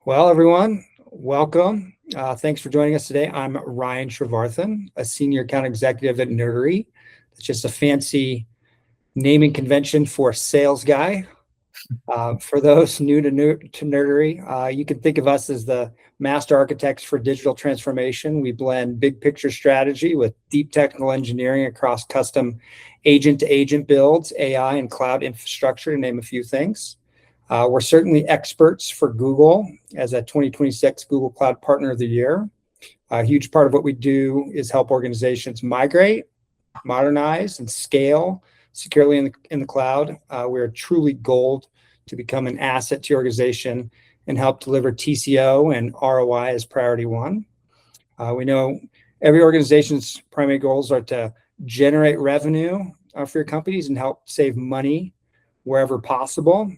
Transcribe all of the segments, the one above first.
Well, everyone, welcome. Thanks for joining us today. I'm Ryan Trevarthen, a senior account executive at Nerdery. It's just a fancy naming convention for sales guy. For those new to Nerdery, you can think of us as the master architects for digital transformation. We blend big picture strategy with deep technical engineering across custom agent-to-agent builds, AI, and cloud infrastructure, to name a few things. We're certainly experts for Google as a 2026 Google Cloud Partner of the Year. A huge part of what we do is help organizations migrate, modernize, and scale securely in the cloud. We're truly gold to become an asset to your organization and help deliver TCO and ROI as priority one. We know every organization's primary goals are to generate revenue for your companies and help save money wherever possible.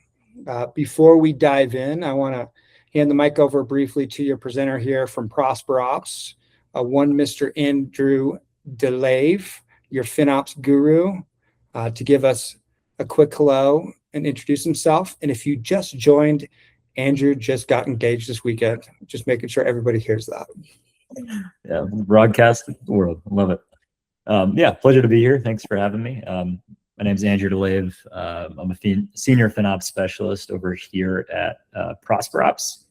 Before we dive in, I want to hand the mic over briefly to your presenter here from ProsperOps, one Mr. Andrew DeLave, your FinOps guru, to give us a quick hello and introduce himself. And if you just joined, Andrew just got engaged this weekend. Just making sure everybody hears that. Yeah, broadcast the world. Love it. Yeah, pleasure to be here. Thanks for having me. My name's Andrew DeLave. I'm a senior FinOps specialist over here at ProsperOps.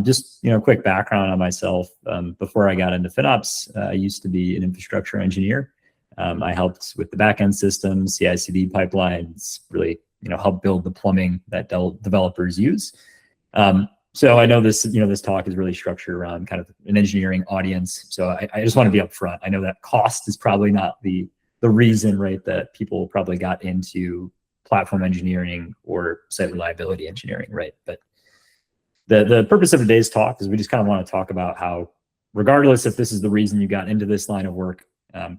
Just quick background on myself. Before I got into FinOps, I used to be an infrastructure engineer. I helped with the backend systems, CI/CD pipelines, really help build the plumbing that developers use. So I know this this talk is really structured around kind of an engineering audience. So I just want to be upfront. I know that cost is probably not the reason, right, that people probably got into platform engineering or site reliability engineering, right? But the purpose of today's talk is we just kind of want to talk about how, regardless if this is the reason you got into this line of work,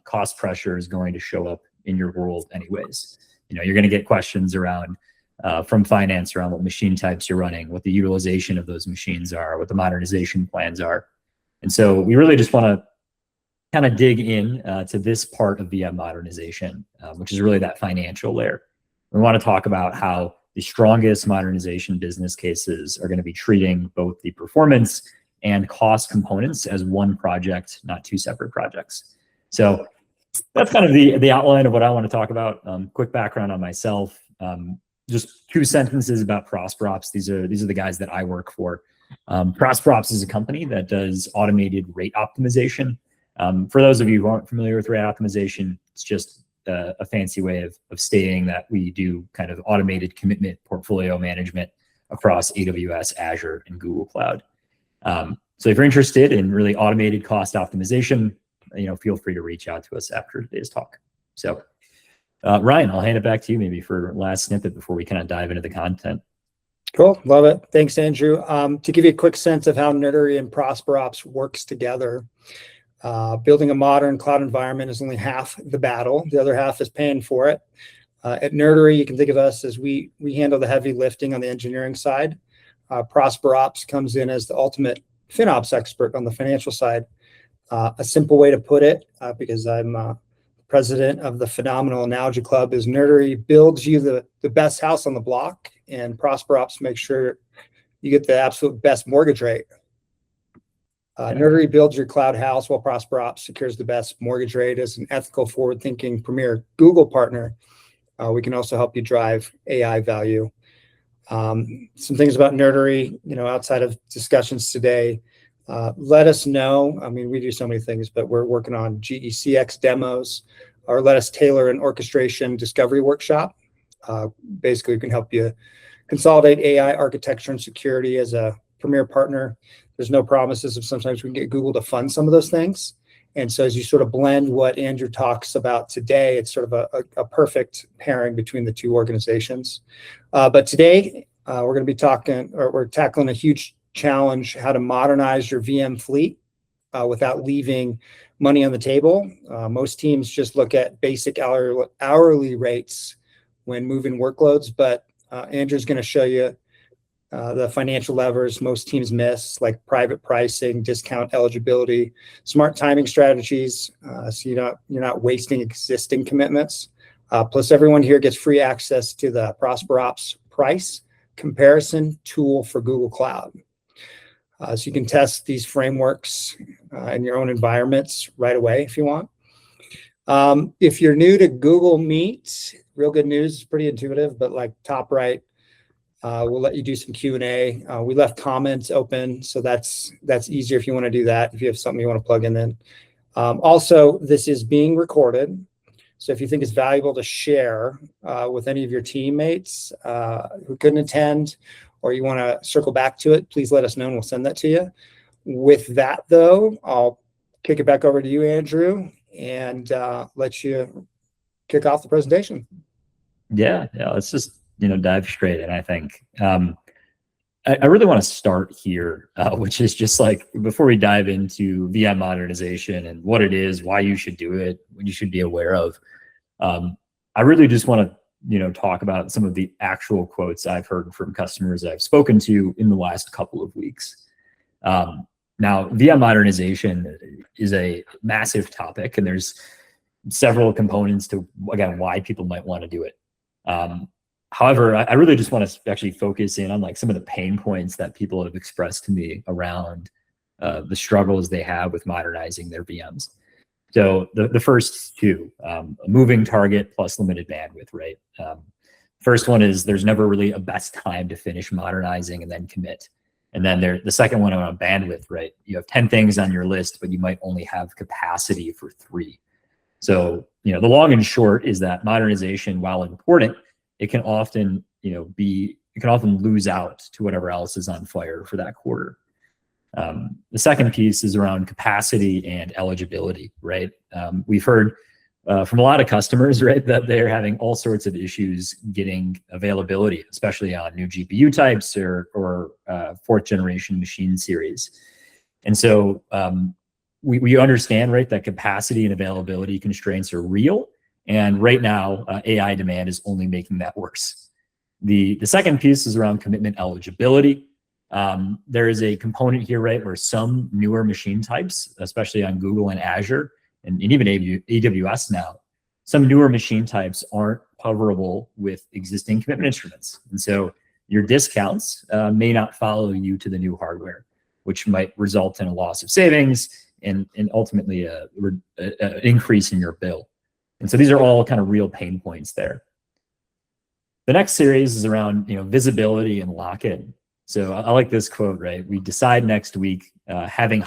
cost pressure is going to show up in your world anyways. You're going to get questions around from finance around what machine types you're running, what the utilization of those machines are, what the modernization plans are. And so we really just want to kind of dig in to this part of VM modernization, which is really that financial layer. We want to talk about how the strongest modernization business cases are going to be treating both the performance and cost components as one project, not two separate projects. So that's kind of the outline of what I want to talk about. Quick background on myself. Just 2 sentences about ProsperOps. These are the guys that I work for. ProsperOps is a company that does automated rate optimization. For those of you who aren't familiar with rate optimization, it's just a fancy way of stating that we do kind of automated commitment portfolio management across AWS, Azure, and Google Cloud. So if you're interested in really automated cost optimization, feel free to reach out to us after today's talk. So Ryan, I'll hand it back to you maybe for last snippet before we kind of dive into the content. Cool, love it. Thanks, Andrew. To give you a quick sense of how Nerdery and ProsperOps works together, building a modern cloud environment is only half the battle. The other half is paying for it. At Nerdery, you can think of us as we handle the heavy lifting on the engineering side. ProsperOps comes in as the ultimate FinOps expert on the financial side. A simple way to put it, because I'm president of the Phenomenal Analogy Club, is Nerdery builds you the best house on the block, and ProsperOps makes sure you get the absolute best mortgage rate. Nerdery builds your cloud house while ProsperOps secures the best mortgage rate. As an ethical, forward-thinking premier Google partner, we can also help you drive AI value. Some things about Nerdery, outside of discussions today, let us know. I mean, we do so many things, but we're working on GECX demos, or let us tailor an orchestration discovery workshop. Basically, we can help you consolidate AI architecture and security as a premier partner. There's no promises of sometimes we can get Google to fund some of those things. And so as you sort of blend what Andrew talks about today, it's sort of a perfect pairing between the two organizations. But today, we're going to be we're tackling a huge challenge: how to modernize your VM fleet without leaving money on the table. Most teams just look at basic hourly rates when moving workloads, but Andrew's going to show you the financial levers most teams miss, like private pricing, discount eligibility, smart timing strategies, so you're not wasting existing commitments. Plus, everyone here gets free access to the ProsperOps price comparison tool for Google Cloud. So you can test these frameworks in your own environments right away if you want. If you're new to Google Meet, real good news, it's pretty intuitive, but like top right, we'll let you do some Q&A. We left comments open, so that's easier if you want to do that, if you have something you want to plug in then. Also, this is being recorded, so if you think it's valuable to share with any of your teammates who couldn't attend, or you want to circle back to it, please let us know and we'll send that to you. With that, though, I'll kick it back over to you, Andrew, and let you kick off the presentation. Yeah, let's just dive straight in. I think I really want to start here, which is just like before we dive into VM modernization and what it is, why you should do it, what you should be aware of. I really just want to talk about some of the actual quotes I've heard from customers I've spoken to in the last couple of weeks. Now, VM modernization is a massive topic, and there's several components to, again, why people might want to do it. However, I really just want to actually focus in on like some of the pain points that people have expressed to me around the struggles they have with modernizing their VMs. So the first two, a moving target plus limited bandwidth, right? First one is there's never really a best time to finish modernizing and then commit. And then the second one on bandwidth, right? You have 10 things on your list, but you might only have capacity for 3. So, the long and short is that modernization, while important, it can often, lose out to whatever else is on fire for that quarter. The second piece is around capacity and eligibility, right? We've heard from a lot of customers, right, that they're having all sorts of issues getting availability, especially on new GPU types or 4th generation machine series. And so we understand, right, that capacity and availability constraints are real. And right now, AI demand is only making that worse. The second piece is around commitment eligibility. There is a component here, right, where some newer machine types, especially on Google and Azure, and even AWS now, some newer machine types aren't coverable with existing commitment instruments. And so your discounts may not follow you to the new hardware, which might result in a loss of savings and ultimately an increase in your bill. And so these are all kind of real pain points there. The next series is around visibility and lock-in. So I like this quote, right? We decide next week having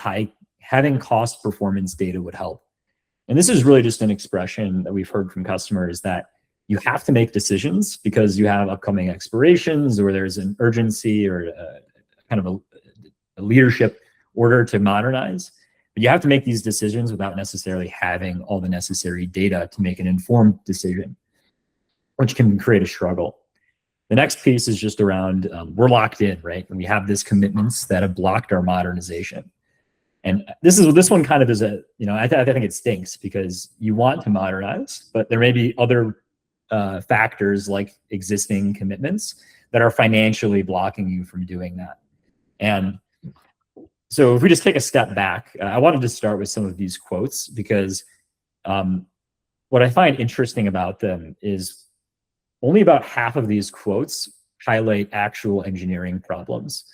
cost performance data would help. And this is really just an expression that we've heard from customers that you have to make decisions because you have upcoming expirations or there's an urgency or kind of a leadership order to modernize. But you have to make these decisions without necessarily having all the necessary data to make an informed decision, which can create a struggle. The next piece is just around we're locked in, right? And we have these commitments that have blocked our modernization. And this one kind of is I think it stinks because you want to modernize, but there may be other factors like existing commitments that are financially blocking you from doing that. And so if we just take a step back, I wanted to start with some of these quotes because what I find interesting about them is only about half of these quotes highlight actual engineering problems.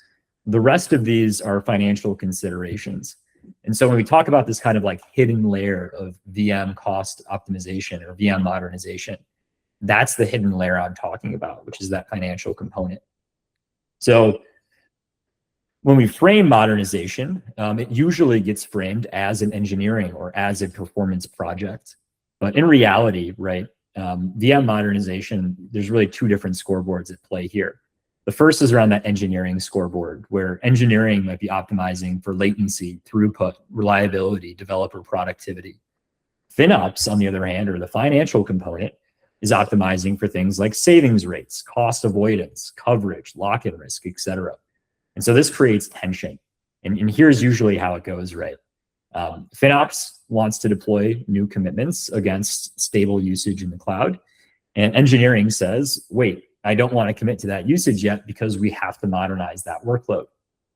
The rest of these are financial considerations. And so when we talk about this kind of like hidden layer of VM cost optimization or VM modernization, that's the hidden layer I'm talking about, which is that financial component. So when we frame modernization, it usually gets framed as an engineering or as a performance project. But in reality, right, VM modernization, there's really 2 different scoreboards at play here. The first is around that engineering scoreboard, where engineering might be optimizing for latency, throughput, reliability, developer productivity. FinOps, on the other hand, or the financial component, is optimizing for things like savings rates, cost avoidance, coverage, lock-in risk, et cetera. And so this creates tension. And here's usually how it goes, right? FinOps wants to deploy new commitments against stable usage in the cloud. And engineering says, wait, I don't want to commit to that usage yet because we have to modernize that workload.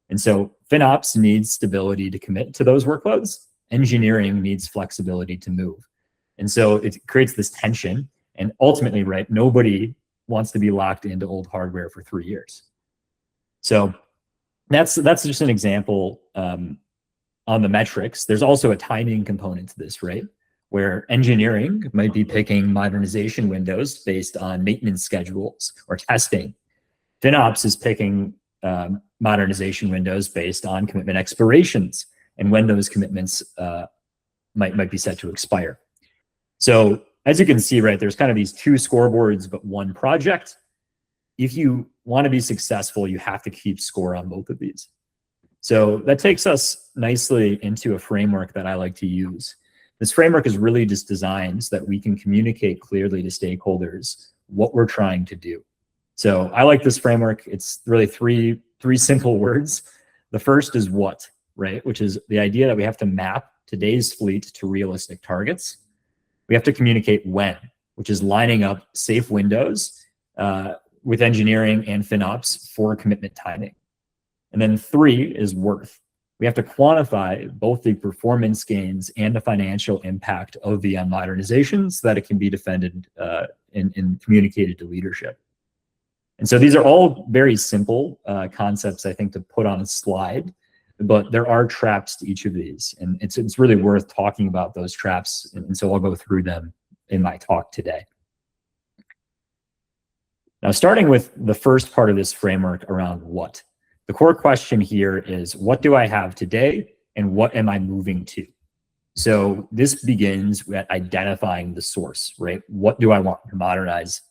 And so FinOps needs stability to commit to those workloads. Engineering needs flexibility to move. And so it creates this tension. And ultimately, right, nobody wants to be locked into old hardware for 3 years. So That's just an example on the metrics. There's also a timing component to this, right? Where engineering might be picking modernization windows based on maintenance schedules or testing. FinOps is picking modernization windows based on commitment expirations and when those commitments might be set to expire. So as you can see, right, there's kind of these two scoreboards, but one project. If you want to be successful, you have to keep score on both of these. So that takes us nicely into a framework that I like to use. This framework is really just designed so that we can communicate clearly to stakeholders what we're trying to do. So I like this framework. It's really three simple words. The first is what, right? Which is the idea that we have to map today's fleet to realistic targets. We have to communicate when, which is lining up safe windows with engineering and FinOps for commitment timing. And then 3 is worth. We have to quantify both the performance gains and the financial impact of VM modernization so that it can be defended and communicated to leadership. And so these are all very simple concepts, I think, to put on a slide, but there are traps to each of these. And it's really worth talking about those traps. And so I'll go through them in my talk today. Now, starting with the first part of this framework around what. The core question here is, what do I have today and what am I moving to? So this begins with identifying the source, right? What do I want to modernize?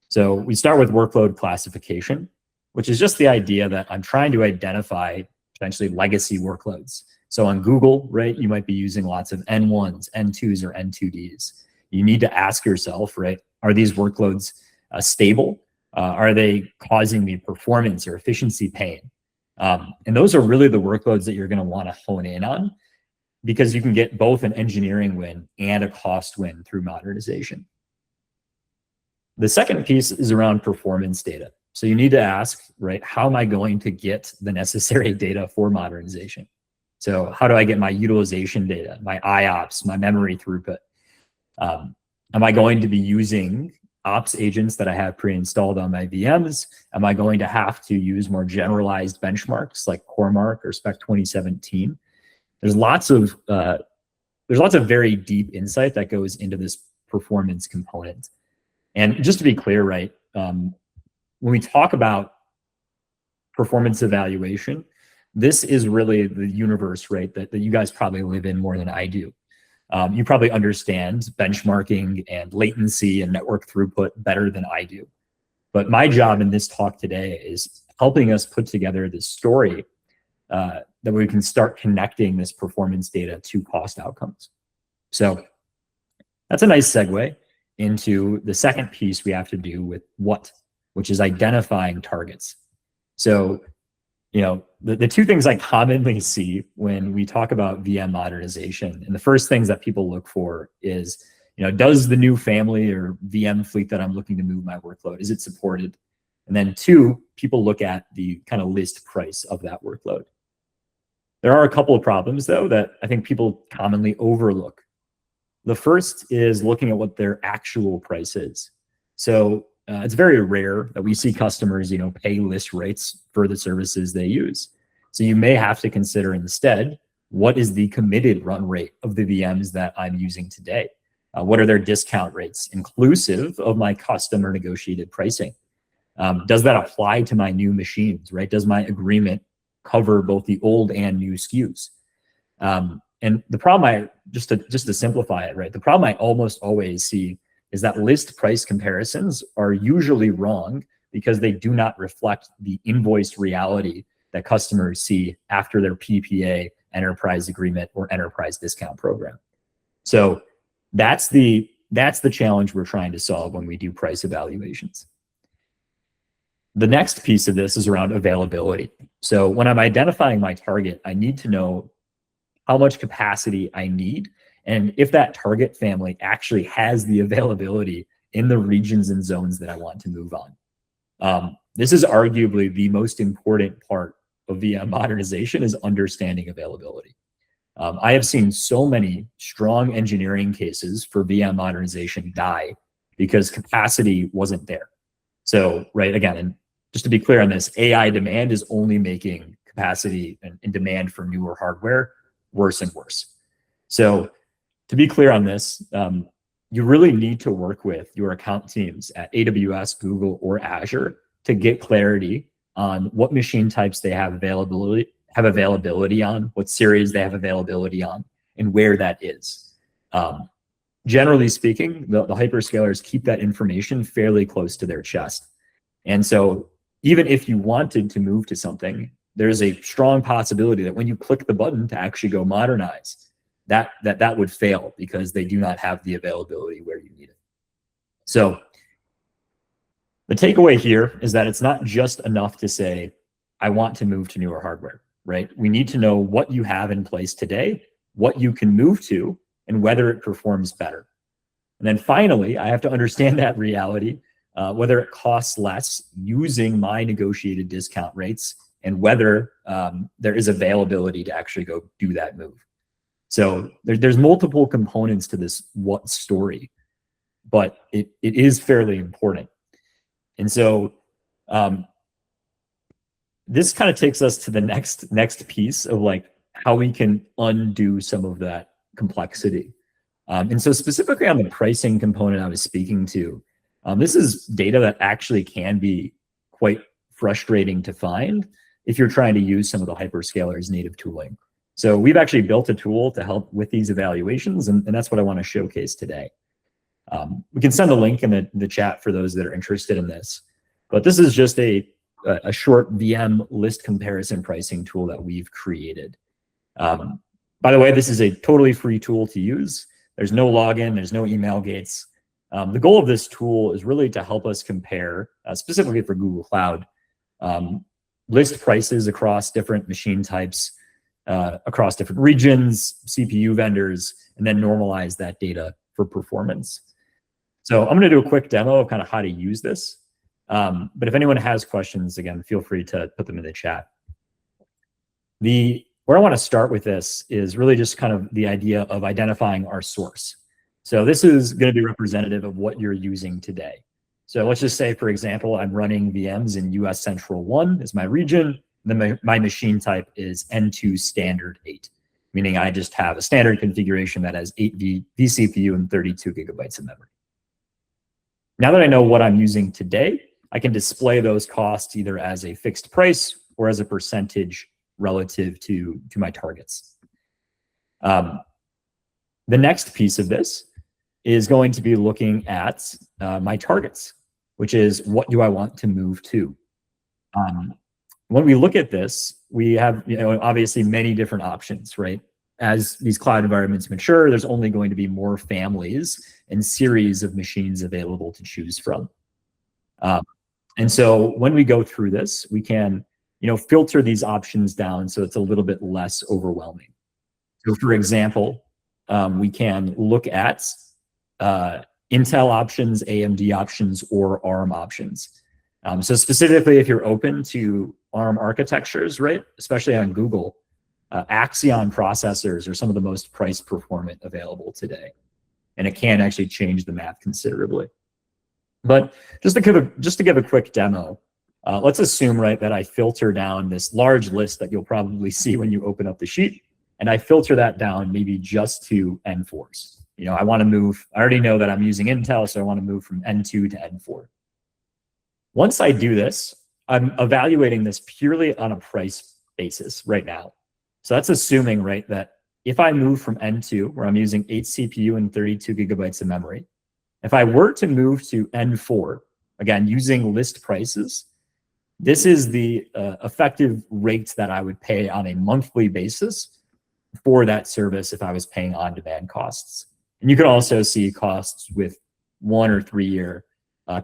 So we start with workload classification, which is just the idea that I'm trying to identify potentially legacy workloads. So on Google, right, you might be using lots of N1s, N2s, or N2Ds. You need to ask yourself, right, are these workloads stable? Are they causing me performance or efficiency pain? And those are really the workloads that you're going to want to hone in on, because you can get both an engineering win and a cost win through modernization. The second piece is around performance data. So you need to ask, right, how am I going to get the necessary data for modernization? So how do I get my utilization data, my IOPS, my memory throughput? Am I going to be using ops agents that I have pre-installed on my VMs? Am I going to have to use more generalized benchmarks like CoreMark or Spec 2017? There's lots of very deep insight that goes into this performance component. And just to be clear, right, when we talk about performance evaluation, this is really the universe, right, that you guys probably live in more than I do. You probably understand benchmarking and latency and network throughput better than I do. But my job in this talk today is helping us put together this story that we can start connecting this performance data to cost outcomes. So that's a nice segue into the second piece we have to do with what, which is identifying targets. So, you know, the two things I commonly see when we talk about VM modernization, and the first things that people look for is, you know, does the new family or VM fleet that I'm looking to move my workload, is it supported? And then 2, people look at the kind of list price of that workload. There are a couple of problems, though, that I think people commonly overlook. The first is looking at what their actual price is. So it's very rare that we see customers, you know, pay list rates for the services they use. So you may have to consider instead, what is the committed run rate of the VMs that I'm using today? What are their discount rates, inclusive of my custom or negotiated pricing? Does that apply to my new machines, right? Does my agreement cover both the old and new SKUs? And the problem just to simplify it, right? The problem I almost always see is that list price comparisons are usually wrong because they do not reflect the invoiced reality that customers see after their PPA, enterprise agreement, or enterprise discount program. So that's the challenge we're trying to solve when we do price evaluations. The next piece of this is around availability. So when I'm identifying my target, I need to know how much capacity I need, and if that target family actually has the availability in the regions and zones that I want to move on. This is arguably the most important part of VM modernization, is understanding availability. I have seen so many strong engineering cases for VM modernization die because capacity wasn't there. So, right, again, and just to be clear on this, AI demand is only making capacity and demand for newer hardware worse and worse. So to be clear on this, you really need to work with your account teams at AWS, Google, or Azure to get clarity on what machine types they have availability on, what series they have availability on, and where that is. Generally speaking, the hyperscalers keep that information fairly close to their chest. And so even if you wanted to move to something, there's a strong possibility that when you click the button to actually go modernize, that would fail because they do not have the availability where you need it. So the takeaway here is that it's not just enough to say, I want to move to newer hardware, right? We need to know what you have in place today, what you can move to, and whether it performs better. And then finally, I have to understand that reality, whether it costs less using my negotiated discount rates, and whether there is availability to actually go do that move. So there's multiple components to this what story, but it is fairly important. And so this kind of takes us to the next piece of like how we can undo some of that complexity. And so specifically on the pricing component I was speaking to, this is data that actually can be quite frustrating to find if you're trying to use some of the hyperscalers' native tooling. So we've actually built a tool to help with these evaluations, and that's what I want to showcase today. We can send a link in the chat for those that are interested in this, but this is just a short VM list comparison pricing tool that we've created. By the way, this is a totally free tool to use. There's no login, there's no email gates. The goal of this tool is really to help us compare, specifically for Google Cloud, list prices across different machine types, across different regions, CPU vendors, and then normalize that data for performance. So I'm going to do a quick demo of kind of how to use this. But if anyone has questions, again, feel free to put them in the chat. Where I want to start with this is really just kind of the idea of identifying our source. So this is going to be representative of what you're using today. So let's just say, for example, I'm running VMs in US Central 1 as my region. Then my machine type is N2 standard 8, meaning I just have a standard configuration that has 8 vCPU and 32 gigabytes of memory. Now that I know what I'm using today, I can display those costs either as a fixed price or as a percentage relative to my targets. The next piece of this is going to be looking at my targets, which is what do I want to move to? When we look at this, we have obviously many different options, right? As these cloud environments mature, there's only going to be more families and series of machines available to choose from. And so when we go through this, we can filter these options down so it's a little bit less overwhelming. So for example, we can look at Intel options, AMD options, or ARM options. So specifically, if you're open to ARM architectures, right, especially on Google, Axion processors are some of the most price performant available today, and it can actually change the math considerably. But just to give a quick demo, let's assume, right, that I filter down this large list that you'll probably see when you open up the sheet, and I filter that down maybe just to N4s. I want to move. I already know that I'm using Intel, so I want to move from N2 to N4. Once I do this, I'm evaluating this purely on a price basis right now. So that's assuming, right, that if I move from N2, where I'm using 8 CPU and 32 gigabytes of memory, if I were to move to N4, again, using list prices, this is the effective rate that I would pay on a monthly basis for that service if I was paying on-demand costs. And you can also see costs with 1 or 3 year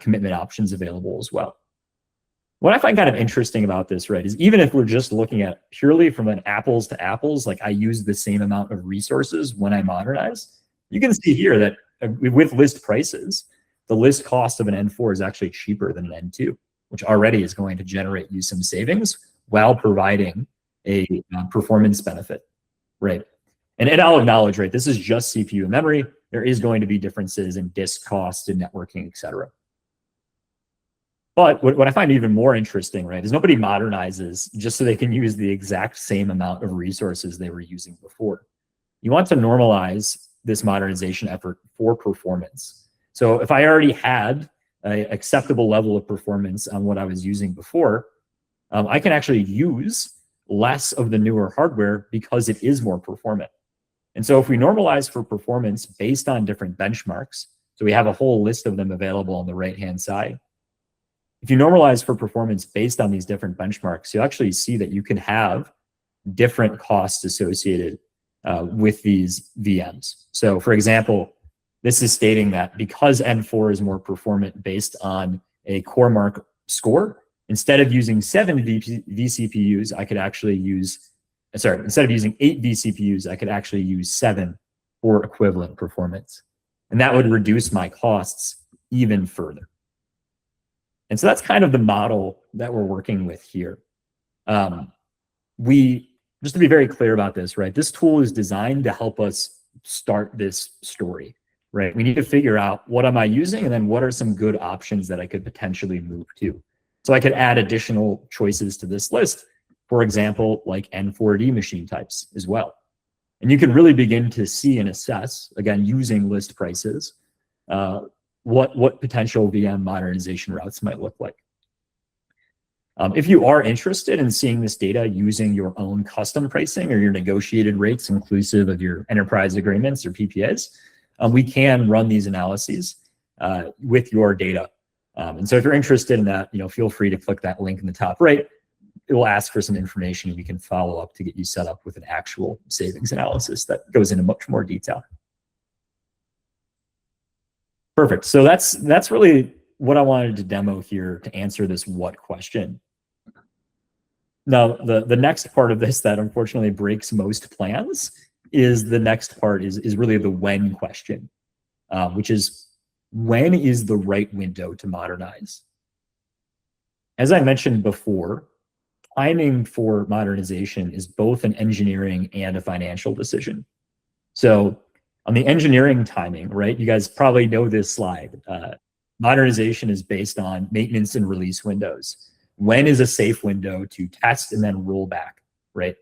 commitment options available as well. What I find kind of interesting about this, right, is even if we're just looking at purely from an apples to apples, like I use the same amount of resources when I modernize, you can see here that with list prices, the list cost of an N4 is actually cheaper than an N2, which already is going to generate you some savings while providing a performance benefit, right? And I'll acknowledge, right, this is just CPU and memory. There is going to be differences in disk cost and networking, et cetera. But what I find even more interesting, right, is nobody modernizes just so they can use the exact same amount of resources they were using before. You want to normalize this modernization effort for performance. So if I already had an acceptable level of performance on what I was using before, I can actually use less of the newer hardware because it is more performant. And so if we normalize for performance based on different benchmarks, so we have a whole list of them available on the right-hand side. If you normalize for performance based on these different benchmarks, you'll actually see that you can have different costs associated with these VMs. So for example, this is stating that because N4 is more performant based on a core mark score, instead of using 7 vCPUs, I could actually use, instead of using 8 vCPUs, I could actually use 7 for equivalent performance. And that would reduce my costs even further. And so that's kind of the model that we're working with here. Just to be very clear about this, right? This tool is designed to help us start this story, right? We need to figure out what am I using and then what are some good options that I could potentially move to. So I could add additional choices to this list, for example, like N4D machine types as well. And you can really begin to see and assess, again, using list prices, what potential VM modernization routes might look like. If you are interested in seeing this data using your own custom pricing or your negotiated rates inclusive of your enterprise agreements or PPAs, we can run these analyses with your data. And so if you're interested in that, feel free to click that link in the top right. It will ask for some information and we can follow up to get you set up with an actual savings analysis that goes into much more detail. Perfect. So that's really what I wanted to demo here to answer this what question. Now, the next part of this that unfortunately breaks most plans is the next part is really the when question, which is when is the right window to modernize? As I mentioned before, timing for modernization is both an engineering and a financial decision. So on the engineering timing, right, you guys probably know this slide. Modernization is based on maintenance and release windows. When is a safe window to test and then roll back, right?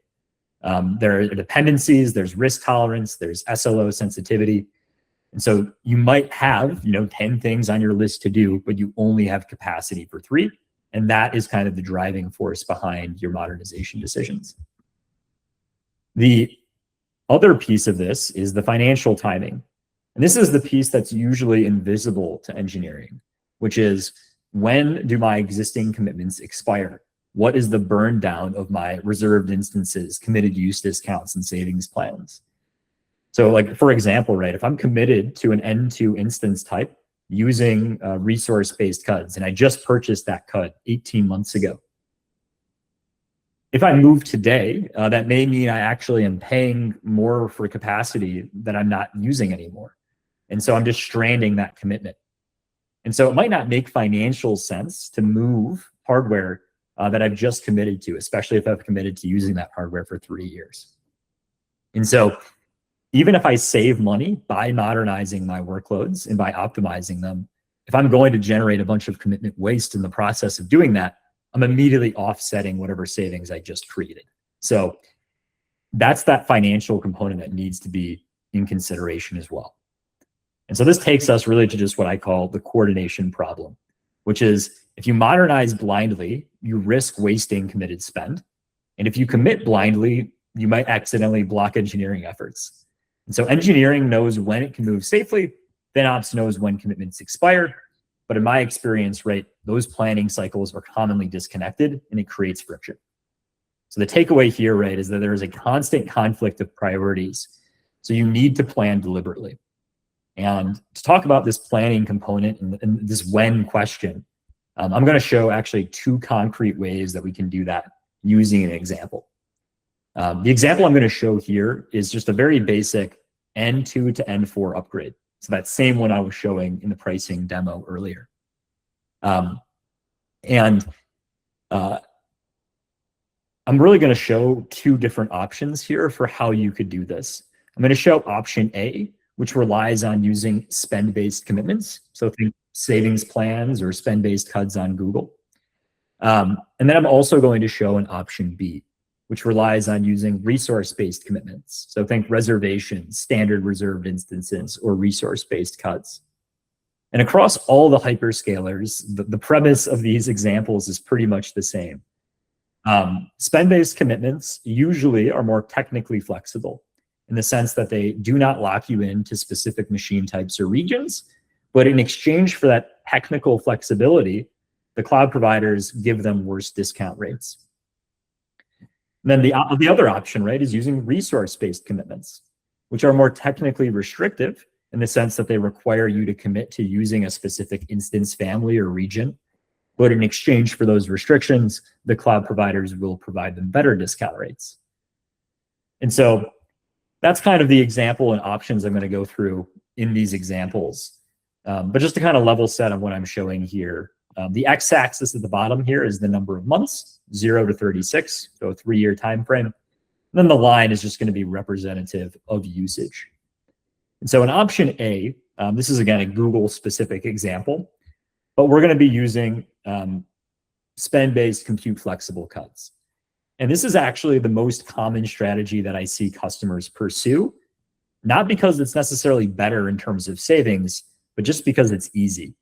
There are dependencies, there's risk tolerance, there's SLO sensitivity. And so you might have, 10 things on your list to do, but you only have capacity for 3. And that is kind of the driving force behind your modernization decisions. The other piece of this is the financial timing. And this is the piece that's usually invisible to engineering, which is when do my existing commitments expire? What is the burn down of my reserved instances, committed use discounts, and savings plans? So like, for example, right, if I'm committed to an N2 instance type using resource-based CUDs, and I just purchased that CUD 18 months ago, if I move today, that may mean I actually am paying more for capacity that I'm not using anymore. And so I'm just stranding that commitment. And so it might not make financial sense to move hardware that I've just committed to, especially if I've committed to using that hardware for 3 years. And so even if I save money by modernizing my workloads and by optimizing them, if I'm going to generate a bunch of commitment waste in the process of doing that, I'm immediately offsetting whatever savings I just created. So that's that financial component that needs to be in consideration as well. And so this takes us really to just what I call the coordination problem, which is if you modernize blindly, you risk wasting committed spend. And if you commit blindly, you might accidentally block engineering efforts. And so engineering knows when it can move safely, FinOps knows when commitments expire. But in my experience, right, those planning cycles are commonly disconnected and it creates friction. So the takeaway here, right, is that there is a constant conflict of priorities. So you need to plan deliberately. And to talk about this planning component and this when question, I'm going to show actually 2 concrete ways that we can do that using an example. The example I'm going to show here is just a very basic N2 to N4 upgrade. So that same one I was showing in the pricing demo earlier. I'm really going to show 2 different options here for how you could do this. I'm going to show option A, which relies on using spend-based commitments. So think savings plans or spend-based CUDs on Google. And then I'm also going to show an option B, which relies on using resource-based commitments. So think reservations, standard reserved instances, or resource-based CUDs. And across all the hyperscalers, the premise of these examples is pretty much the same. Spend-based commitments usually are more technically flexible in the sense that they do not lock you into specific machine types or regions, but in exchange for that technical flexibility, the cloud providers give them worse discount rates. And then the other option, right, is using resource-based commitments, which are more technically restrictive in the sense that they require you to commit to using a specific instance family or region. But in exchange for those restrictions, the cloud providers will provide them better discount rates. And so that's kind of the example and options I'm going to go through in these examples. But just to kind of level set on what I'm showing here, the x-axis at the bottom here is the number of months, 0 to 36, so a 3-year time frame. And then the line is just going to be representative of usage. And so in option A, this is again a Google-specific example, but we're going to be using spend-based compute flexible CUDs. And this is actually the most common strategy that I see customers pursue, not because it's necessarily better in terms of savings, but just because it's easy.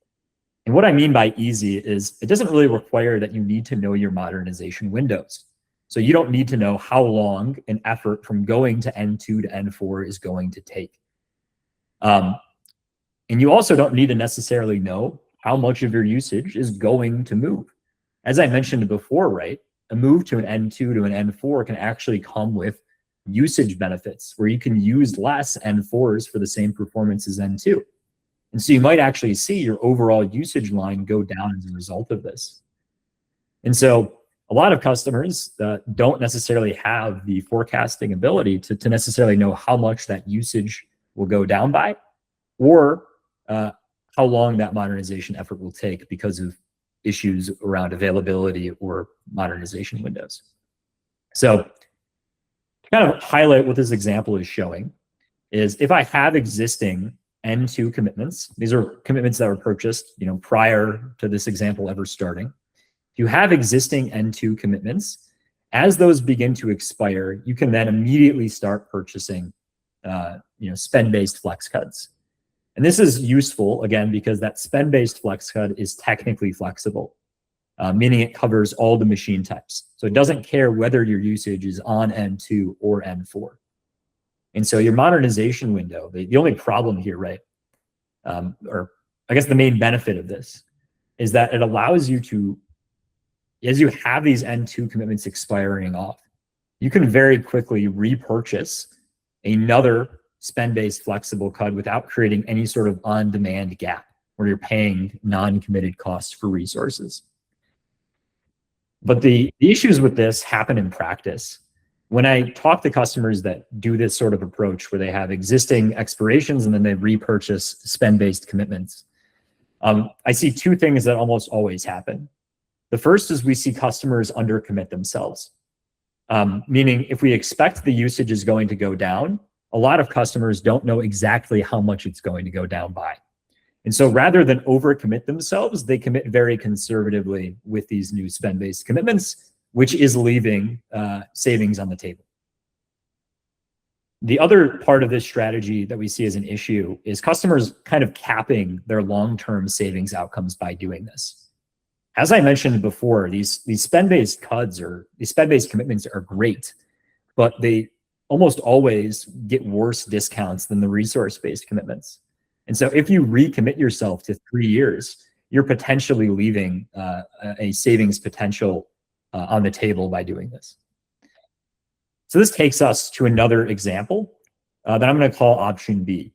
And what I mean by easy is it doesn't really require that you need to know your modernization windows. So you don't need to know how long an effort from going to N2 to N4 is going to take. And you also don't need to necessarily know how much of your usage is going to move. As I mentioned before, right, a move to an N2 to an N4 can actually come with usage benefits where you can use less N4s for the same performance as N2. And so you might actually see your overall usage line go down as a result of this. And so a lot of customers don't necessarily have the forecasting ability to necessarily know how much that usage will go down by, or how long that modernization effort will take because of issues around availability or modernization windows. So to kind of highlight what this example is showing is if I have existing N2 commitments, these are commitments that were purchased, prior to this example ever starting. If you have existing N2 commitments, as those begin to expire, you can then immediately start purchasing spend-based flex CUDs. And this is useful, again, because that spend-based flex CUD is technically flexible, meaning it covers all the machine types. So it doesn't care whether your usage is on N2 or N4. And so your modernization window, the only problem here, right, or I guess the main benefit of this is that it allows you to, as you have these N2 commitments expiring off, you can very quickly repurchase another spend-based flexible CUD without creating any sort of on-demand gap where you're paying non-committed costs for resources. But the issues with this happen in practice. When I talk to customers that do this sort of approach where they have existing expirations and then they repurchase spend-based commitments, I see two things that almost always happen. The first is we see customers undercommit themselves, meaning if we expect the usage is going to go down, a lot of customers don't know exactly how much it's going to go down by. And so rather than overcommit themselves, they commit very conservatively with these new spend-based commitments, which is leaving savings on the table. The other part of this strategy that we see as an issue is customers kind of capping their long-term savings outcomes by doing this. As I mentioned before, these spend-based CUDs or these spend-based commitments are great, but they almost always get worse discounts than the resource-based commitments. And so if you recommit yourself to 3 years, you're potentially leaving a savings potential on the table by doing this. So this takes us to another example that I'm going to call option B.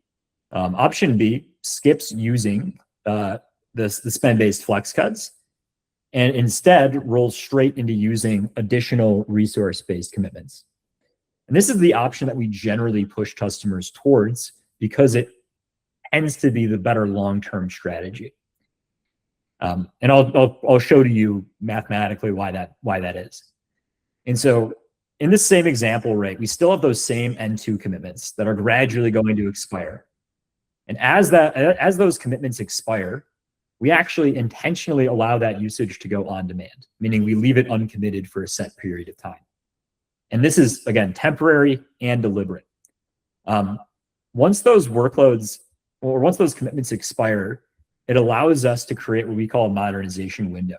Option B skips using the spend-based flex CUDs and instead rolls straight into using additional resource-based commitments. And this is the option that we generally push customers towards because it tends to be the better long-term strategy. And I'll show to you mathematically why that is. And so in this same example, right, we still have those same N2 commitments that are gradually going to expire. And as those commitments expire, we actually intentionally allow that usage to go on demand, meaning we leave it uncommitted for a set period of time. And this is, again, temporary and deliberate. Once those workloads, or once those commitments expire, it allows us to create what we call a modernization window.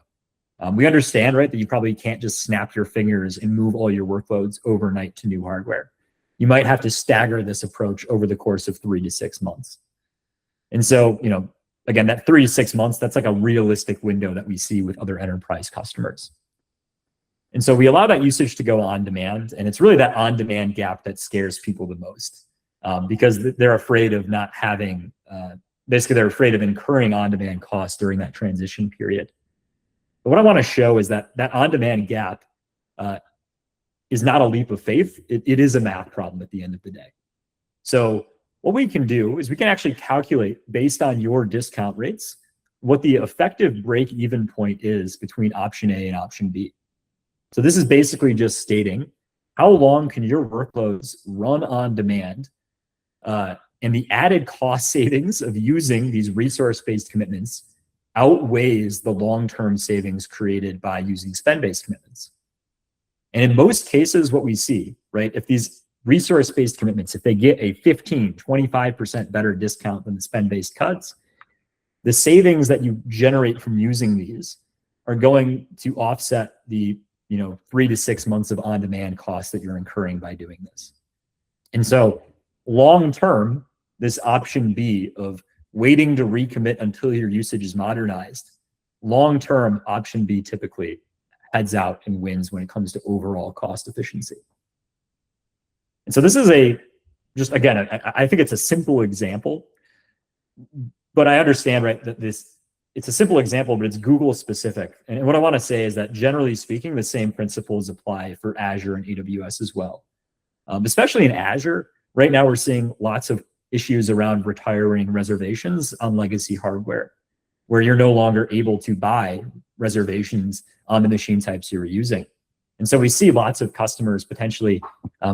We understand, right, that you probably can't just snap your fingers and move all your workloads overnight to new hardware. You might have to stagger this approach over the course of 3 to 6 months. And so, again, that 3 to 6 months, that's like a realistic window that we see with other enterprise customers. And so we allow that usage to go on demand, and it's really that on-demand gap that scares people the most, because they're afraid of not having, basically they're afraid of incurring on-demand costs during that transition period. But what I want to show is that that on-demand gap is not a leap of faith. It is a math problem at the end of the day. So what we can do is we can actually calculate, based on your discount rates, what the effective break-even point is between option A and option B. So this is basically just stating how long can your workloads run on demand, and the added cost savings of using these resource-based commitments outweighs the long-term savings created by using spend-based commitments. And in most cases, what we see, right, if these resource-based commitments, if they get a 15, 25% better discount than the spend-based cuts, the savings that you generate from using these are going to offset the 3 to 6 months of on-demand costs that you're incurring by doing this. And so long-term, this option B of waiting to recommit until your usage is modernized, long-term option B typically heads out and wins when it comes to overall cost efficiency. And so this is again, I think it's a simple example, but I understand, right, that it's a simple example, but it's Google specific. And what I want to say is that generally speaking, the same principles apply for Azure and AWS as well. Especially in Azure, right now we're seeing lots of issues around retiring reservations on legacy hardware, where you're no longer able to buy reservations on the machine types you're using. And so we see lots of customers potentially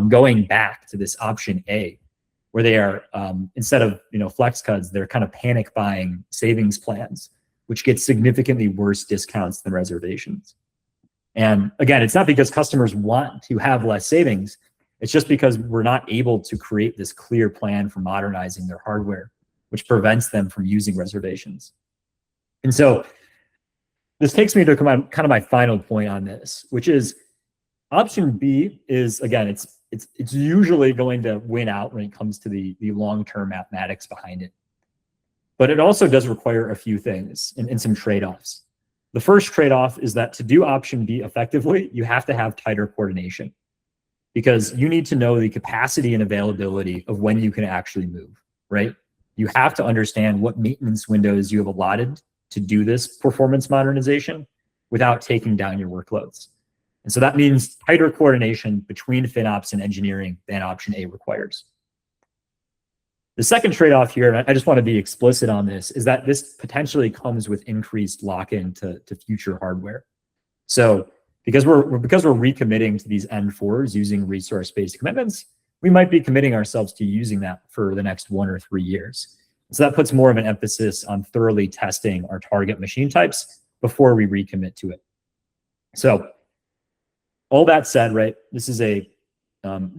going back to this option A, where they are, instead of flex cuts, they're kind of panic buying savings plans, which get significantly worse discounts than reservations. And again, it's not because customers want to have less savings. It's just because we're not able to create this clear plan for modernizing their hardware, which prevents them from using reservations. And so this takes me to kind of my final point on this, which is option B is, again, it's usually going to win out when it comes to the long-term mathematics behind it. But it also does require a few things and some trade-offs. The first trade-off is that to do option B effectively, you have to have tighter coordination, because you need to know the capacity and availability of when you can actually move, right? You have to understand what maintenance windows you have allotted to do this performance modernization without taking down your workloads. And so that means tighter coordination between FinOps and engineering than option A requires. The second trade-off here, and I just want to be explicit on this, is that this potentially comes with increased lock-in to future hardware. So because we're recommitting to these N4s using resource-based commitments, we might be committing ourselves to using that for the next 1 or 3 years. So that puts more of an emphasis on thoroughly testing our target machine types before we recommit to it. So all that said, right, this is a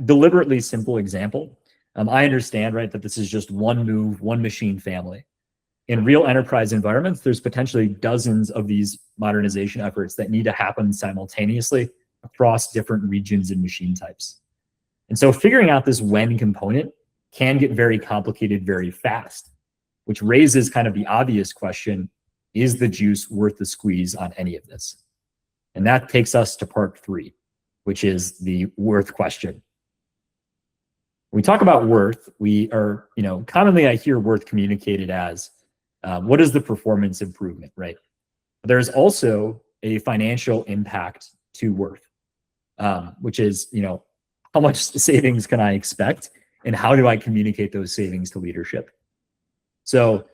deliberately simple example. I understand, right, that this is just one move, one machine family. In real enterprise environments, there's potentially dozens of these modernization efforts that need to happen simultaneously across different regions and machine types. And so figuring out this when component can get very complicated very fast, which raises kind of the obvious question, is the juice worth the squeeze on any of this? And that takes us to part 3, which is the worth question. When we talk about worth, we are, commonly I hear worth communicated as, what is the performance improvement, right? There's also a financial impact to worth, which is, how much savings can I expect and how do I communicate those savings to leadership? So,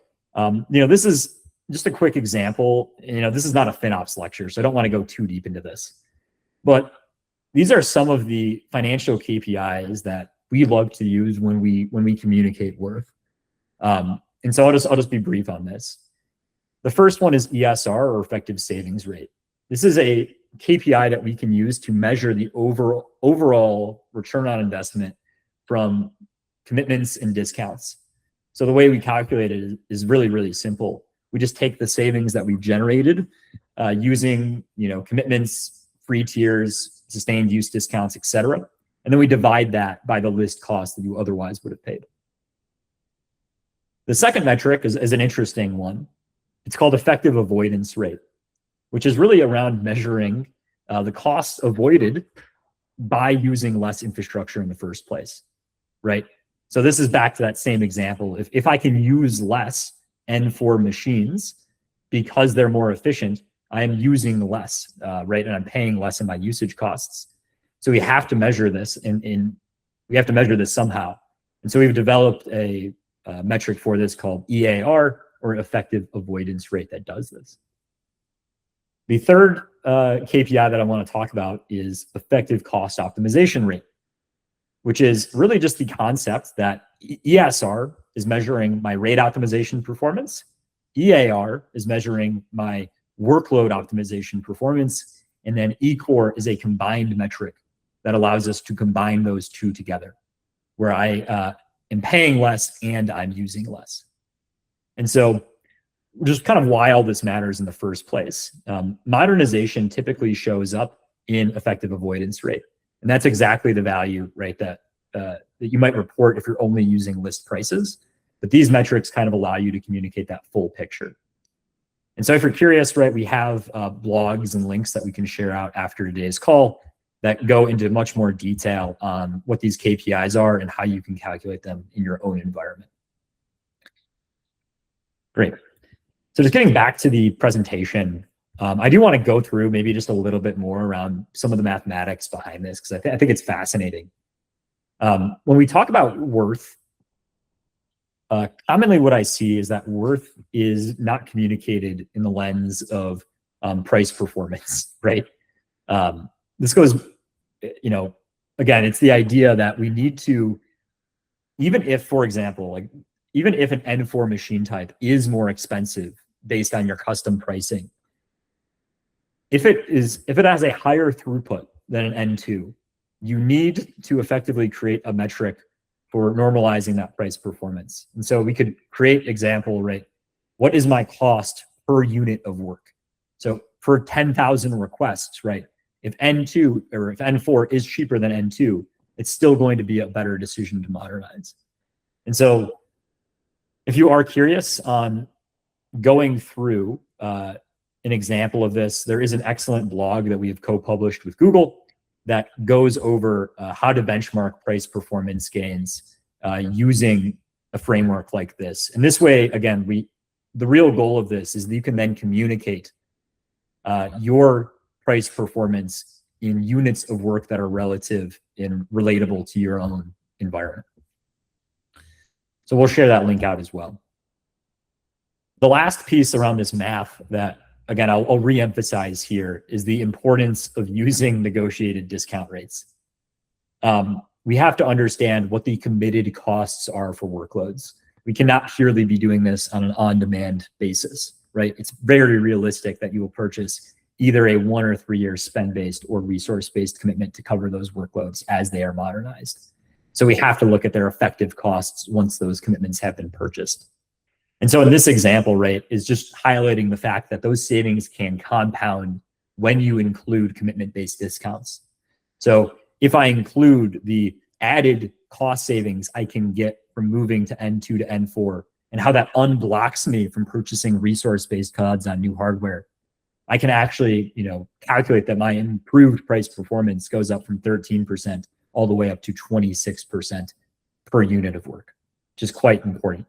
this is just a quick example. This is not a FinOps lecture, so I don't want to go too deep into this. But these are some of the financial KPIs that we love to use when we communicate worth. And so I'll just be brief on this. The first one is ESR, or effective savings rate. This is a KPI that we can use to measure the overall return on investment from commitments and discounts. So the way we calculate it is really, really simple. We just take the savings that we've generated using, commitments, free tiers, sustained use discounts, et cetera. And then we divide that by the list cost that you otherwise would have paid. The second metric is an interesting one. It's called effective avoidance rate, which is really around measuring the costs avoided by using less infrastructure in the first place, right? So this is back to that same example. If I can use less N4 machines because they're more efficient, I am using less, right? And I'm paying less in my usage costs. So we have to measure this, and we have to measure this somehow. And so we've developed a metric for this called EAR, or effective avoidance rate, that does this. The third KPI that I want to talk about is effective cost optimization rate, which is really just the concept that ESR is measuring my rate optimization performance, EAR is measuring my workload optimization performance, and then ECOR is a combined metric that allows us to combine those two together, where I am paying less and I'm using less. And so just kind of why all this matters in the first place. Modernization typically shows up in effective avoidance rate. And that's exactly the value, right, that you might report if you're only using list prices. But these metrics kind of allow you to communicate that full picture. And so if you're curious, right, we have blogs and links that we can share out after today's call that go into much more detail on what these KPIs are and how you can calculate them in your own environment. Great. So just getting back to the presentation, I do want to go through maybe just a little bit more around some of the mathematics behind this, because I think it's fascinating. When we talk about worth, commonly what I see is that worth is not communicated in the lens of price performance, right? This goes, again, it's the idea that we need to, even if, for example, even if an N4 machine type is more expensive based on your custom pricing, if it has a higher throughput than an N2, you need to effectively create a metric for normalizing that price performance. And so we could create example, right? What is my cost per unit of work? So for 10,000 requests, right? If N2 or if N4 is cheaper than N2, it's still going to be a better decision to modernize. And so if you are curious on going through an example of this, there is an excellent blog that we have co-published with Google that goes over how to benchmark price performance gains using a framework like this. And this way, again, the real goal of this is that you can then communicate your price performance in units of work that are relative and relatable to your own environment. So we'll share that link out as well. The last piece around this math that, again, I'll re-emphasize here is the importance of using negotiated discount rates. We have to understand what the committed costs are for workloads. We cannot purely be doing this on an on-demand basis, right? It's very realistic that you will purchase either a 1 or 3 year spend-based or resource-based commitment to cover those workloads as they are modernized. So we have to look at their effective costs once those commitments have been purchased. And so in this example, right, is just highlighting the fact that those savings can compound when you include commitment-based discounts. So if I include the added cost savings I can get from moving to N2 to N4 and how that unblocks me from purchasing resource-based CODs on new hardware, I can actually, calculate that my improved price performance goes up from 13% all the way up to 26% per unit of work, which is quite important.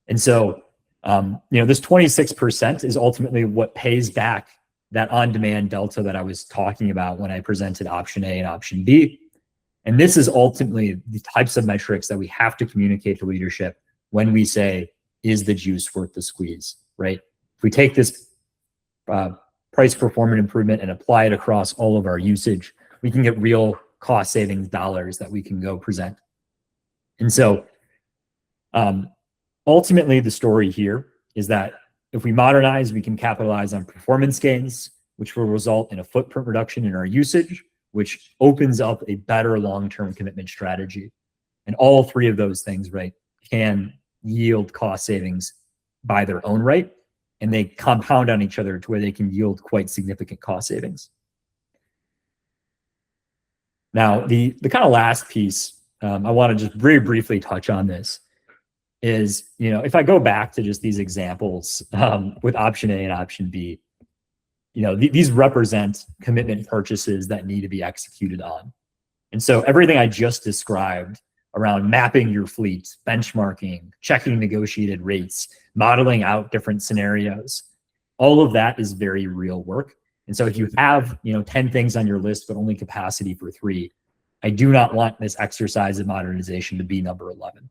And so, this 26% is ultimately what pays back that on-demand delta that I was talking about when I presented option A and option B. And this is ultimately the types of metrics that we have to communicate to leadership when we say, is the juice worth the squeeze, right? If we take this price performance improvement and apply it across all of our usage, we can get real cost savings dollars that we can go present. And so ultimately, the story here is that if we modernize, we can capitalize on performance gains, which will result in a footprint reduction in our usage, which opens up a better long-term commitment strategy. And all three of those things, right, can yield cost savings by their own right, and they compound on each other to where they can yield quite significant cost savings. Now, the kind of last piece, I want to just very briefly touch on this, is, if I go back to just these examples with option A and option B, these represent commitment purchases that need to be executed on. And so everything I just described around mapping your fleet, benchmarking, checking negotiated rates, modeling out different scenarios, all of that is very real work. And so if you have, 10 things on your list, but only capacity for 3, I do not want this exercise of modernization to be number 11.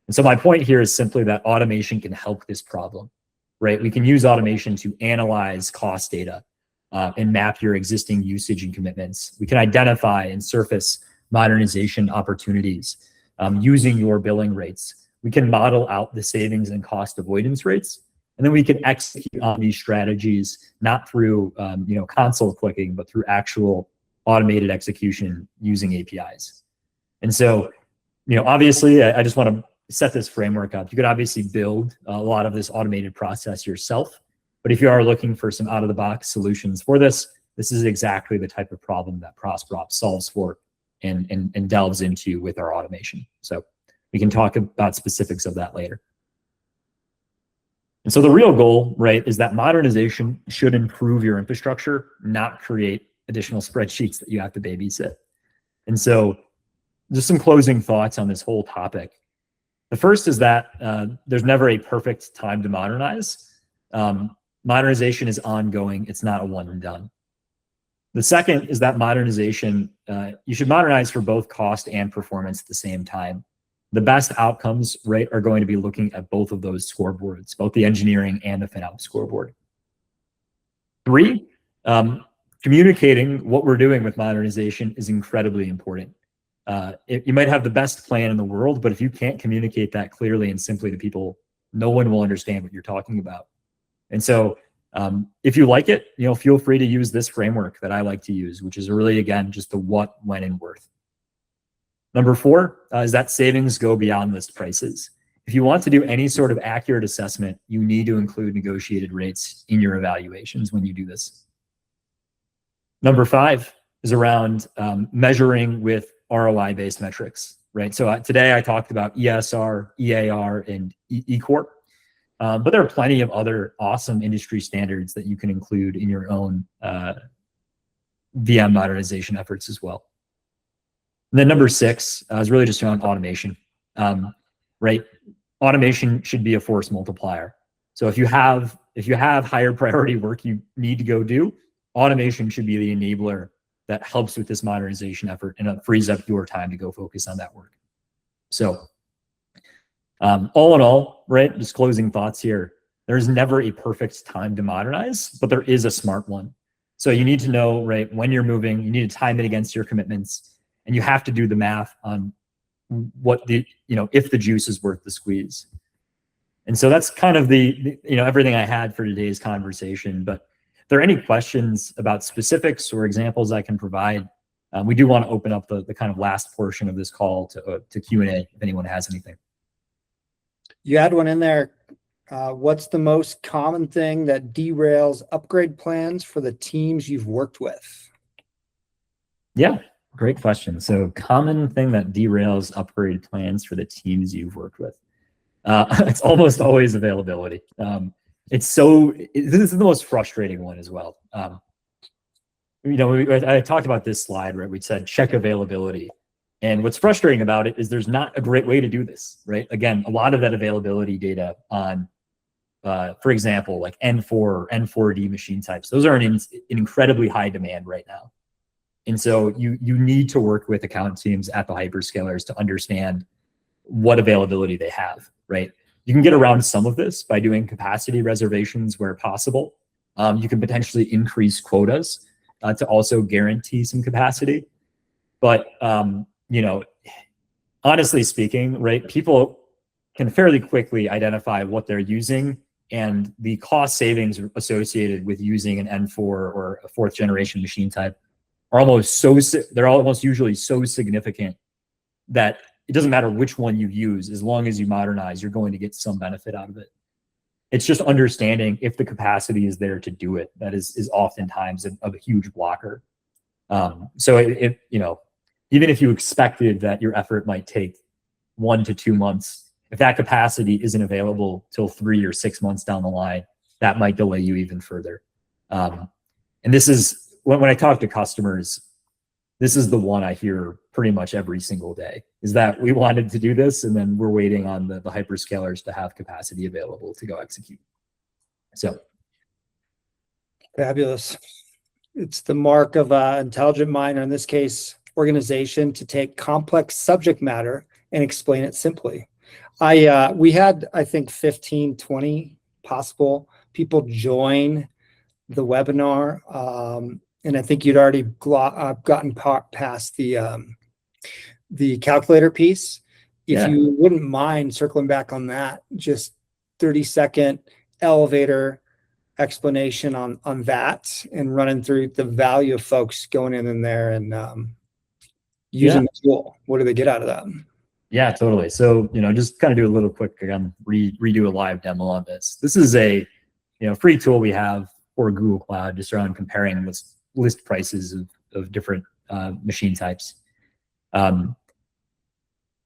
And so my point here is simply that automation can help this problem, right? We can use automation to analyze cost data and map your existing usage and commitments. We can identify and surface modernization opportunities using your billing rates. We can model out the savings and cost avoidance rates, and then we can execute on these strategies, not through console clicking, but through actual automated execution using APIs. And so, obviously, I just want to set this framework up. You could obviously build a lot of this automated process yourself, but if you are looking for some out-of-the-box solutions for this, this is exactly the type of problem that ProsperOps solves for and delves into with our automation. So we can talk about specifics of that later. And so the real goal, right, is that modernization should improve your infrastructure, not create additional spreadsheets that you have to babysit. And so just some closing thoughts on this whole topic. The first is that there's never a perfect time to modernize. Modernization is ongoing. It's not a one and done. The second is that modernization, you should modernize for both cost and performance at the same time. The best outcomes, right, are going to be looking at both of those scoreboards, both the engineering and the FinOps scoreboard. 3, communicating what we're doing with modernization is incredibly important. You might have the best plan in the world, but if you can't communicate that clearly and simply to people, no one will understand what you're talking about. And so if you like it, feel free to use this framework that I like to use, which is really, again, just the what, when, and worth. Number 4 is that savings go beyond list prices. If you want to do any sort of accurate assessment, you need to include negotiated rates in your evaluations when you do this. Number 5 is around measuring with ROI-based metrics, right? So today I talked about ESR, EAR, and ECOR, but there are plenty of other awesome industry standards that you can include in your own VM modernization efforts as well. And then number 6 is really just around automation, right? Automation should be a force multiplier. So if you have higher priority work you need to go do, automation should be the enabler that helps with this modernization effort, and it frees up your time to go focus on that work. So all in all, right, just closing thoughts here, there's never a perfect time to modernize, but there is a smart one. So you need to know, right, when you're moving, you need to time it against your commitments, and you have to do the math on what if the juice is worth the squeeze. And so that's kind of the everything I had for today's conversation. But if there are any questions about specifics or examples I can provide, we do want to open up the kind of last portion of this call to Q&A if anyone has anything. You had one in there. What's the most common thing that derails upgrade plans for the teams you've worked with? Yeah, great question. So common thing that derails upgrade plans for the teams you've worked with. It's almost always availability. This is the most frustrating one as well. I talked about this slide, right? We said check availability. And what's frustrating about it is there's not a great way to do this, right? Again, a lot of that availability data on, for example, like N4 or N4D machine types, those are in incredibly high demand right now. And so you need to work with account teams at the hyperscalers to understand what availability they have, right? You can get around some of this by doing capacity reservations where possible. You can potentially increase quotas to also guarantee some capacity. But honestly speaking, right, people can fairly quickly identify what they're using, and the cost savings associated with using an N4 or a 4th generation machine type are they're almost usually so significant that it doesn't matter which one you use, as long as you modernize, you're going to get some benefit out of it. It's just understanding if the capacity is there to do it that is oftentimes a huge blocker. So even if you expected that your effort might take 1 to 2 months, if that capacity isn't available till 3 or 6 months down the line, that might delay you even further. And this is when I talk to customers, this is the one I hear pretty much every single day, is that we wanted to do this, and then we're waiting on the hyperscalers to have capacity available to go execute. So Fabulous. It's the mark of an intelligent mind, or in this case, organization, to take complex subject matter and explain it simply. We had, I think, 15, 20 possible people join the webinar. And I think you'd already gotten past the calculator piece. If you wouldn't mind circling back on that, just 30-second elevator explanation on that, and running through the value of folks going in there and using the tool. What do they get out of that? Yeah, totally. So, just kind of do a little quick, again, redo a live demo on this. This is a, free tool we have for Google Cloud, just around comparing list prices of different machine types.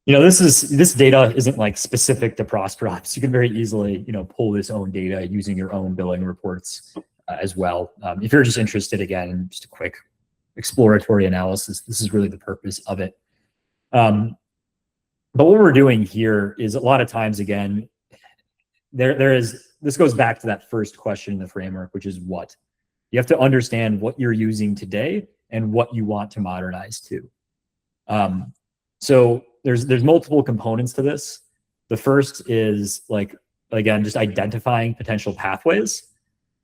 This data isn't like specific to ProsperOps. You can very easily, pull this own data using your own billing reports as well. If you're just interested, again, in just a quick exploratory analysis, this is really the purpose of it. But what we're doing here is, a lot of times, again, this goes back to that first question in the framework, which is what? You have to understand what you're using today and what you want to modernize to. So there's multiple components to this. The first is, again, just identifying potential pathways.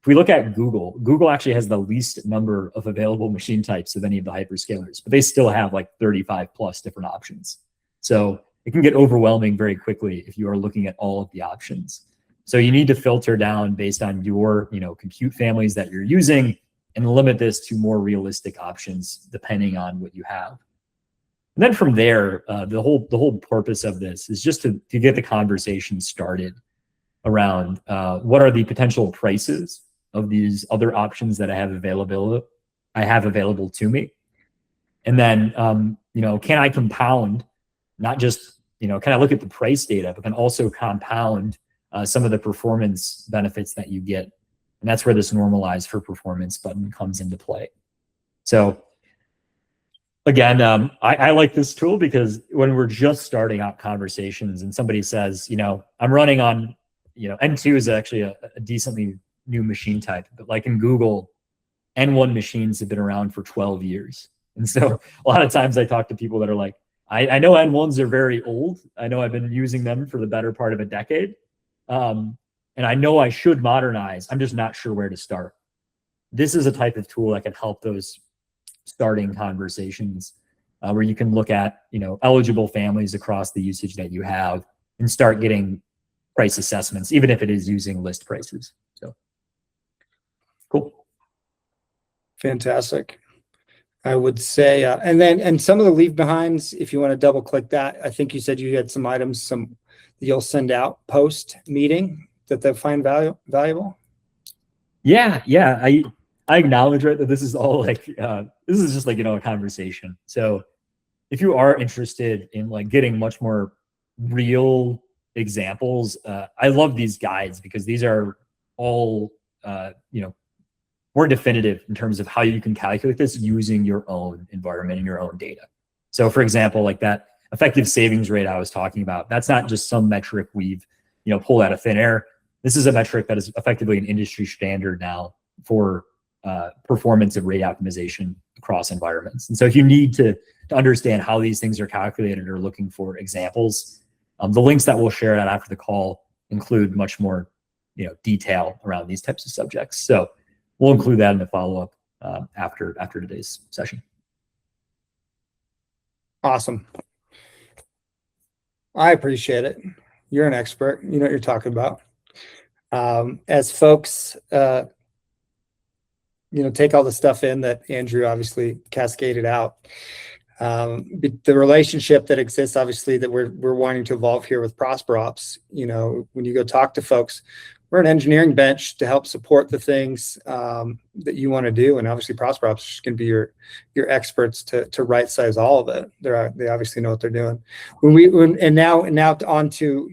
If we look at Google actually has the least number of available machine types of any of the hyperscalers, but they still have like 35 plus different options. So it can get overwhelming very quickly if you are looking at all of the options. So you need to filter down based on your, compute families that you're using, and limit this to more realistic options depending on what you have. And then from there, the whole purpose of this is just to get the conversation started around what are the potential prices of these other options that I have available to me, and then can I compound, not just can I look at the price data, but can also compound some of the performance benefits that you get. And that's where this normalize for performance button comes into play. So again, I like this tool because when we're just starting out conversations and somebody says, I'm running on, N2 is actually a decently new machine type, but like in Google, N1 machines have been around for 12 years. And so a lot of times I talk to people that are like, I know N1s are very old. I know I've been using them for the better part of a decade. And I know I should modernize. I'm just not sure where to start. This is a type of tool that can help those starting conversations where you can look at, eligible families across the usage that you have and start getting price assessments, even if it is using list prices. So cool. Fantastic. I would say, and some of the leave behinds, if you want to double click that, I think you said you had some items, that you'll send out post meeting that they find valuable. Yeah. I acknowledge, right, that this is all this is just a conversation. So if you are interested in getting much more real examples, I love these guides because these are all, more definitive in terms of how you can calculate this using your own environment and your own data. So for example, like that effective savings rate I was talking about, that's not just some metric we've, pulled out of thin air. This is a metric that is effectively an industry standard now for performance of rate optimization across environments. And so if you need to understand how these things are calculated or looking for examples, the links that we'll share out after the call include much more, detail around these types of subjects. So we'll include that in the follow-up after today's session. Awesome. I appreciate it. you're an expert. You know what you're talking about. As folks, take all the stuff in that Andrew obviously cascaded out. The relationship that exists, obviously, that we're wanting to evolve here with ProsperOps. When you go talk to folks, we're an engineering bench to help support the things that you want to do, and obviously ProsperOps can be your experts to right size all of it. They obviously know what they're doing. Now on to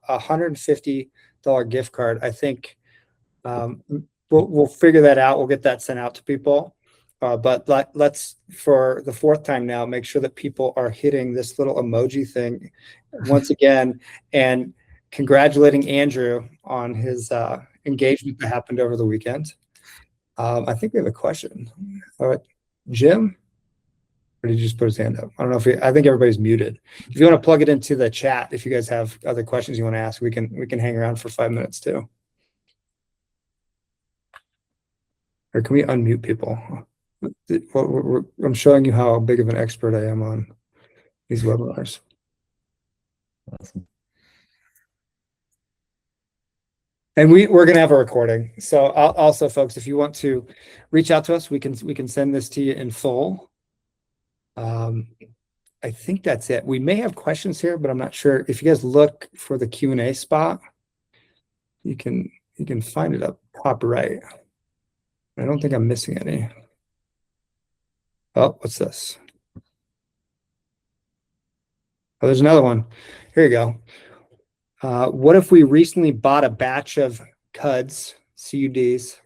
a $150 gift card. I think we'll figure that out. We'll get that sent out to people. But let's, for the fourth time now, make sure that people are hitting this little emoji thing once again and congratulating Andrew on his engagement that happened over the weekend. I think we have a question. All right, Jim? Or did you just put his hand up? I don't know I think everybody's muted. If you want to plug it into the chat, if you guys have other questions you want to ask, we can hang around for 5 minutes too. Or can we unmute people? I'm showing you how big of an expert I am on these webinars. Awesome. And we're going to have a recording. So also, folks, if you want to reach out to us, we can send this to you in full. I think that's it. We may have questions here, but I'm not sure. If you guys look for the Q&A spot, you can find it up top right. I don't think I'm missing any. Oh, what's this? Oh, there's another one. Here you go. What if we recently bought a batch of CUDs,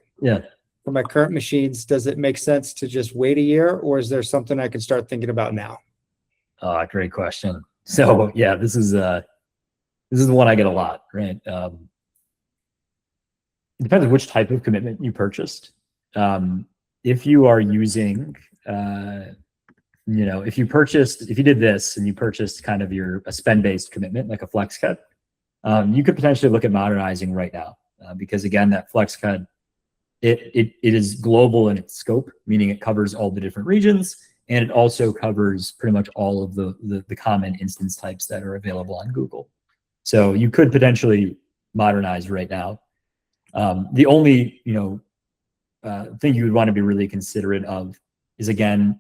for my current machines? Does it make sense to just wait a year, or is there something I can start thinking about now? Great question. So yeah, this is the one I get a lot, right? It depends on which type of commitment you purchased. If you are using, if you did this and you purchased kind of a spend-based commitment, like a flex cut, you could potentially look at modernizing right now, because again, that flex cut, it is global in its scope, meaning it covers all the different regions, and it also covers pretty much all of the common instance types that are available on Google. So you could potentially modernize right now. The only thing you would want to be really considerate of is, again,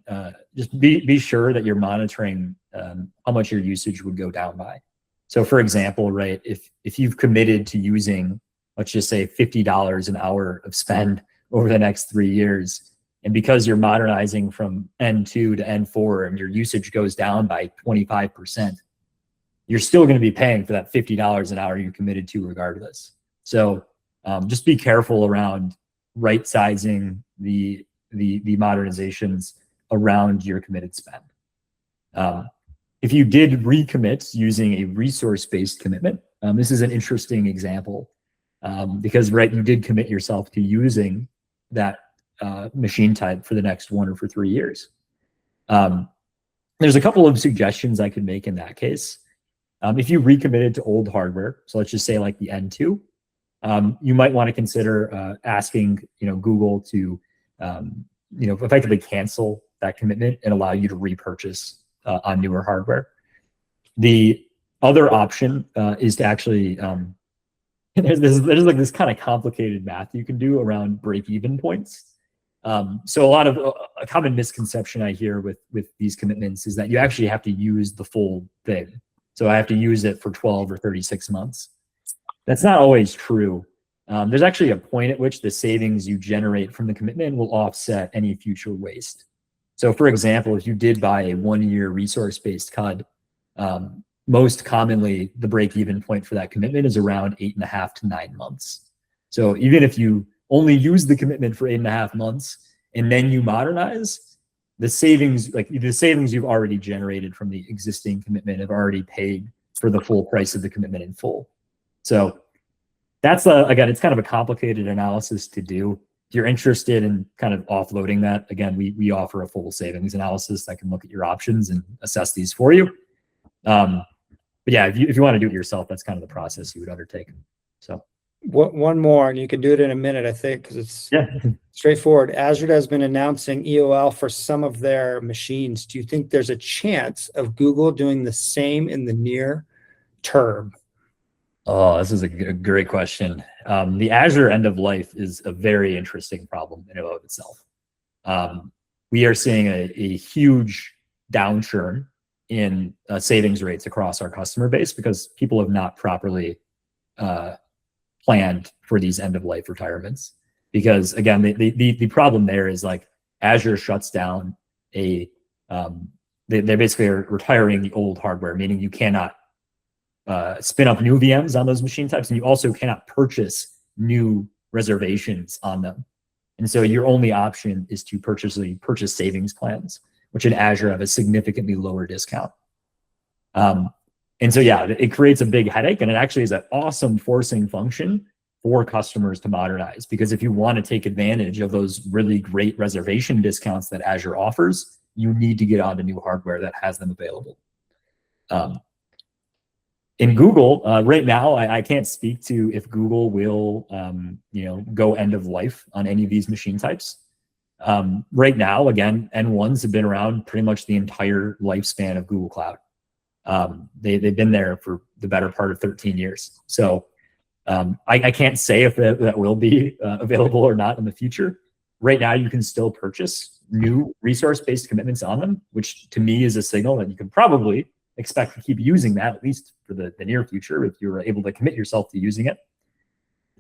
just be sure that you're monitoring how much your usage would go down by. So for example, right, if you've committed to using, let's just say $50 an hour of spend over the next 3 years, and because you're modernizing from N2 to N4 and your usage goes down by 25%, you're still going to be paying for that $50 an hour you committed to regardless. So just be careful around right sizing the modernizations around your committed spend. If you did recommit using a resource-based commitment, this is an interesting example, because you did commit yourself to using that machine type for the next 1 or 3 years. There's a couple of suggestions I could make in that case. If you recommitted to old hardware, so let's just say like the N2, you might want to consider asking Google to effectively cancel that commitment and allow you to repurchase on newer hardware. The other option is to actually there's like this kind of complicated math you can do around break-even points. So a common misconception I hear with these commitments is that you actually have to use the full thing. So I have to use it for 12 or 36 months. That's not always true. There's actually a point at which the savings you generate from the commitment will offset any future waste. So for example, if you did buy a 1-year resource-based CUD, most commonly the break-even point for that commitment is around 8.5 to 9 months. So even if you only use the commitment for 8.5 months and then you modernize, the savings you've already generated from the existing commitment have already paid for the full price of the commitment in full. So that's again, it's kind of a complicated analysis to do. If you're interested in kind of offloading that, again, we offer a full savings analysis that can look at your options and assess these for you. But yeah, if you want to do it yourself, that's kind of the process you would undertake. So one more, and you can do it in a minute, I think, because it's straightforward. Azure has been announcing EOL for some of their machines. Do you think there's a chance of Google doing the same in the near term? Oh, this is a great question. The Azure end of life is a very interesting problem in and of itself. We are seeing a huge downturn in savings rates across our customer base because people have not properly planned for these end of life retirements. Because again, the problem there is like Azure shuts down they basically are retiring the old hardware, meaning you cannot spin up new VMs on those machine types, and you also cannot purchase new reservations on them. And so your only option is to purchase savings plans, which in Azure have a significantly lower discount. And so, yeah, it creates a big headache, and it actually is an awesome forcing function for customers to modernize, because if you want to take advantage of those really great reservation discounts that Azure offers, you need to get onto new hardware that has them available. In Google, right now, I can't speak to if Google will, go end of life on any of these machine types. Right now, again, N1s have been around pretty much the entire lifespan of Google Cloud. They've been there for the better part of 13 years. So I can't say if that will be available or not in the future. Right now, you can still purchase new resource-based commitments on them, which to me is a signal that you can probably expect to keep using that, at least for the near future, if you're able to commit yourself to using it.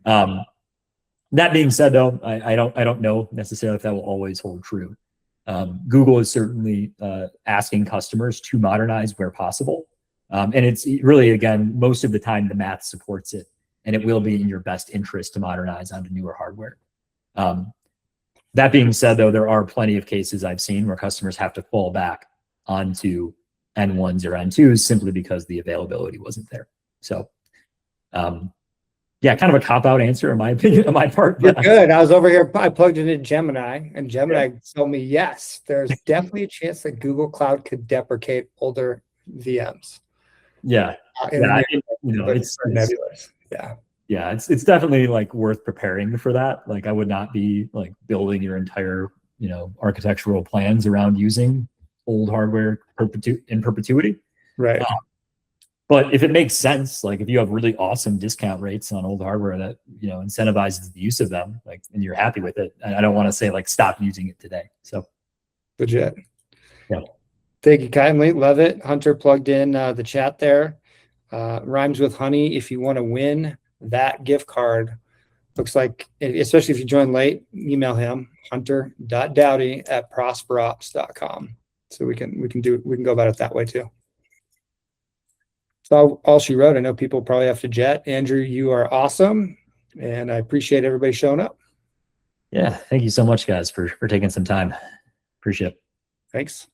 That being said, though, I don't know necessarily if that will always hold true. Google is certainly asking customers to modernize where possible. And it's really, again, most of the time the math supports it, and it will be in your best interest to modernize onto newer hardware. That being said, though, there are plenty of cases I've seen where customers have to fall back onto N1s or N2s simply because the availability wasn't there. So, yeah, kind of a cop-out answer in my opinion, on my part. You're good. I was over here, I plugged it in Gemini, and Gemini told me, yes, there's definitely a chance that Google Cloud could deprecate older VMs. Yeah. It's nebulous. Yeah. Yeah, it's definitely like worth preparing for that. Like I would not be like building your entire, architectural plans around using old hardware in perpetuity. Right. But if it makes sense, like if you have really awesome discount rates on old hardware that, incentivizes the use of them, like, and you're happy with it, and I don't want to say like stop using it today. So legit. Yeah. Thank you kindly. Love it. Hunter plugged in the chat there. Rhymes with honey. If you want to win that gift card, looks like, especially if you join late, email him, hunter.dowdy@prosperops.com. So we can go about it that way too. So all she wrote. I know people probably have to jet. Andrew, you are awesome, and I appreciate everybody showing up. Yeah, thank you so much, guys, for taking some time. Appreciate it. Thanks.